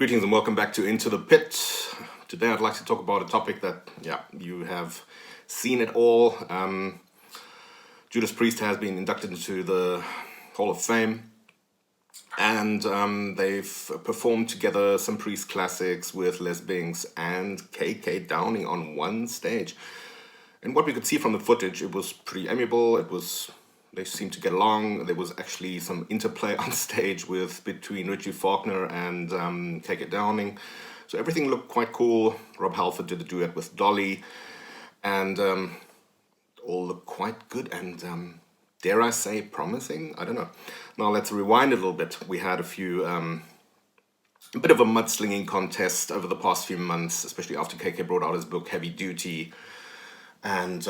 Greetings and welcome back to Into the Pit. Today I'd like to talk about a topic that, you have seen it all. Judas Priest has been inducted into the Hall of Fame, and they've performed together some Priest classics with Les Binks and KK Downing on one stage. And what we could see from the footage, it was pretty amiable. They seemed to get along. There was actually some interplay on stage between Richie Faulkner and KK Downing. So everything looked quite cool. Rob Halford did a duet with Dolly, and all looked quite good and, dare I say, promising? I don't know. Now let's rewind a little bit. We had a bit of a mudslinging contest over the past few months, especially after KK brought out his book Heavy Duty, and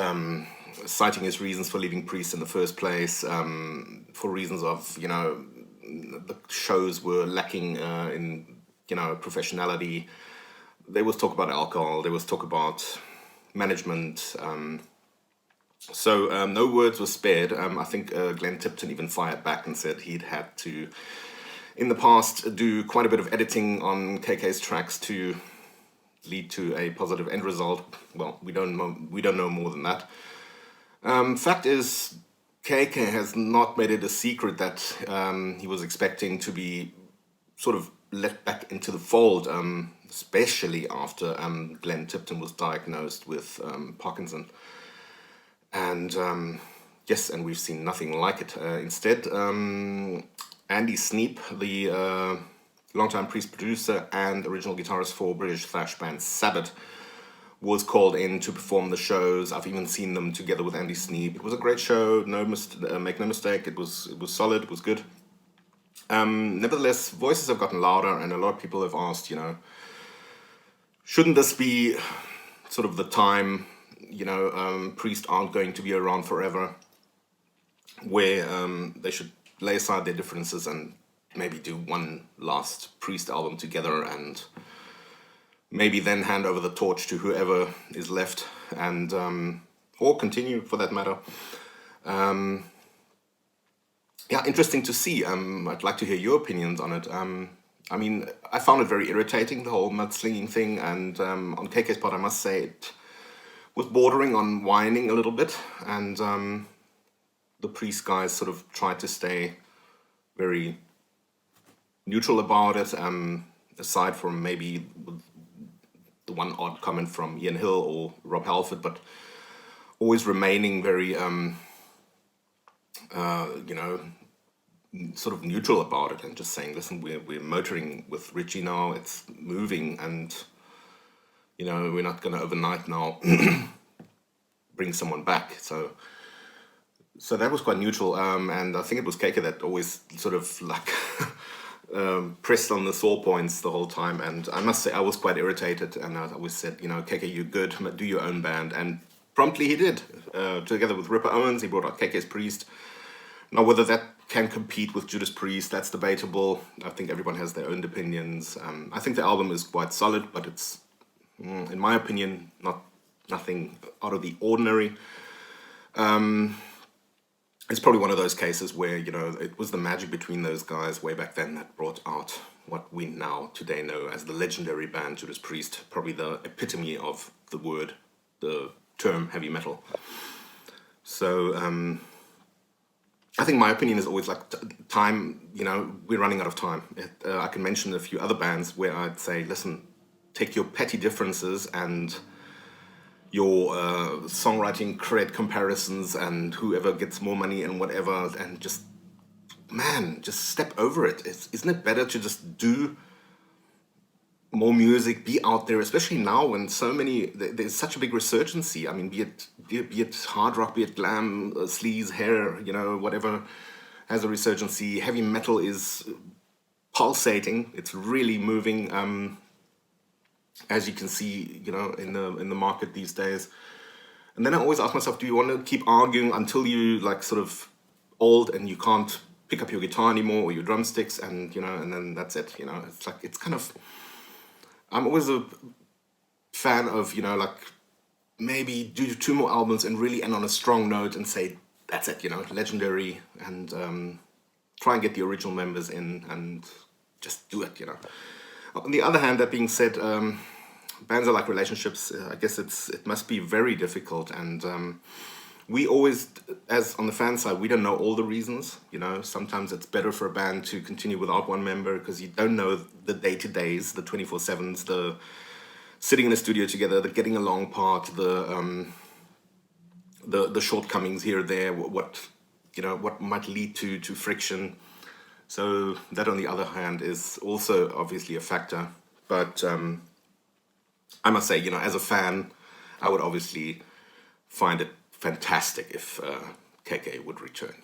citing his reasons for leaving Priest in the first place, for reasons of, the shows were lacking in, professionality. There was talk about alcohol, there was talk about management, so no words were spared. I think Glenn Tipton even fired back and said he'd had to, in the past, do quite a bit of editing on KK's tracks to lead to a positive end result. Well, we don't know more than that. Fact is, KK has not made it a secret that he was expecting to be sort of let back into the fold, especially after Glenn Tipton was diagnosed with Parkinson. And yes, and we've seen nothing like it. Instead, Andy Sneap, the longtime Priest producer and original guitarist for British thrash band Sabbath, was called in to perform the shows. I've even seen them together with Andy Sneap. It was a great show. Make no mistake. It was solid. It was good. Nevertheless, voices have gotten louder, and a lot of people have asked, shouldn't this be sort of the time? Priest aren't going to be around forever, where they should lay aside their differences and maybe do one last Priest album together, and maybe then hand over the torch to whoever is left, and or continue for that matter. Interesting to see. I'd like to hear your opinions on it. I found it very irritating, the whole mudslinging thing, and on KK's part, I must say it was bordering on whining a little bit, and the Priest guys sort of tried to stay very neutral about it, aside from maybe the one odd comment from Ian Hill or Rob Halford, but always remaining very, sort of neutral about it, and just saying, listen, we're motoring with Richie now, it's moving, and, we're not going to overnight now bring someone back. So that was quite neutral, and I think it was KK that always sort of like pressed on the sore points the whole time, and I must say I was quite irritated, and I always said, KK, you're good, do your own band, and promptly he did. Together with Ripper Owens, he brought out KK's Priest. Now, whether that can compete with Judas Priest, that's debatable. I think everyone has their own opinions. I think the album is quite solid, but it's, in my opinion, nothing out of the ordinary. It's probably one of those cases where, it was the magic between those guys way back then that brought out what we now today know as the legendary band Judas Priest, probably the epitome of the term heavy metal. So I think my opinion is always like time, we're running out of time. I can mention a few other bands where I'd say, listen, take your petty differences and your songwriting cred comparisons and whoever gets more money and whatever, and just step over it. Isn't it better to just do more music, be out there, especially now when there's such a big resurgency. I mean, be it hard rock, be it glam, sleaze, hair, whatever has a resurgency. Heavy metal is pulsating. It's really moving. As you can see, in the market these days. And then I always ask myself, do you want to keep arguing until you like sort of old and you can't pick up your guitar anymore or your drumsticks, and and then that's it. It's like, it's kind of, I'm always a fan of, like, maybe do 2 more albums and really end on a strong note and say, that's it, legendary, and try and get the original members in and just do it, On the other hand, that being said, bands are like relationships. I guess it must be very difficult, and we always, as on the fan side, we don't know all the reasons. You know, sometimes it's better for a band to continue without one member because you don't know the day-to-days, the 24/7s, the sitting in the studio together, the getting along part, the shortcomings here or there, what might lead to friction. So that, on the other hand, is also obviously a factor. But I must say, as a fan, I would obviously find it fantastic if KK would return.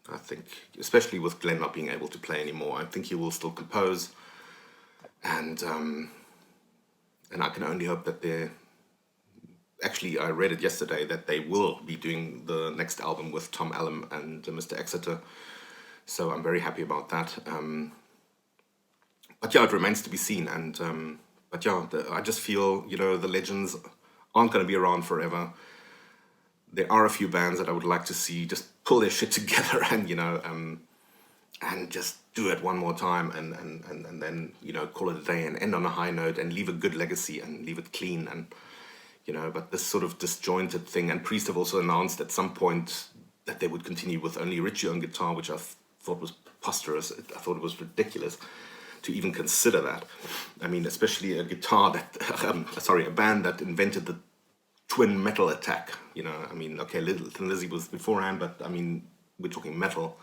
I think, especially with Glenn not being able to play anymore, I think he will still compose, and I can only hope that they're. Actually, I read it yesterday that they will be doing the next album with Tom Allen and Mr. Exeter. So I'm very happy about that. But yeah, it remains to be seen. And but yeah, I just feel the legends aren't going to be around forever. There are a few bands that I would like to see just pull their shit together and just do it one more time and then call it a day and end on a high note and leave a good legacy and leave it clean and. But this sort of disjointed thing, and Priest have also announced at some point that they would continue with only Richie on guitar, which I thought was preposterous. I thought it was ridiculous to even consider that. I mean, especially a band that invented the twin metal attack. I mean, okay, Thin Lizzy was beforehand, but I mean, we're talking metal.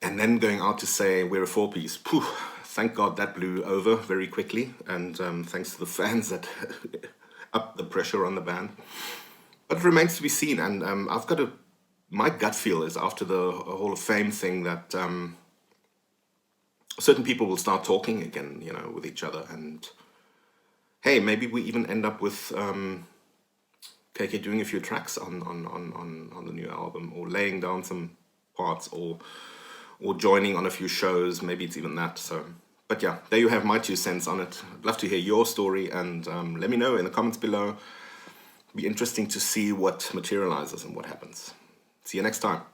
And then going out to say we're a four-piece. Phew, thank God that blew over very quickly, and thanks to the fans that up the pressure on the band. But it remains to be seen, and my gut feel is after the Hall of Fame thing that certain people will start talking again, with each other, and hey, maybe we even end up with KK doing a few tracks on the new album, or laying down some parts, or joining on a few shows. Maybe it's even that. So. But yeah, there you have my 2 cents on it. I'd love to hear your story, and let me know in the comments below. Be interesting to see what materializes and what happens. See you next time.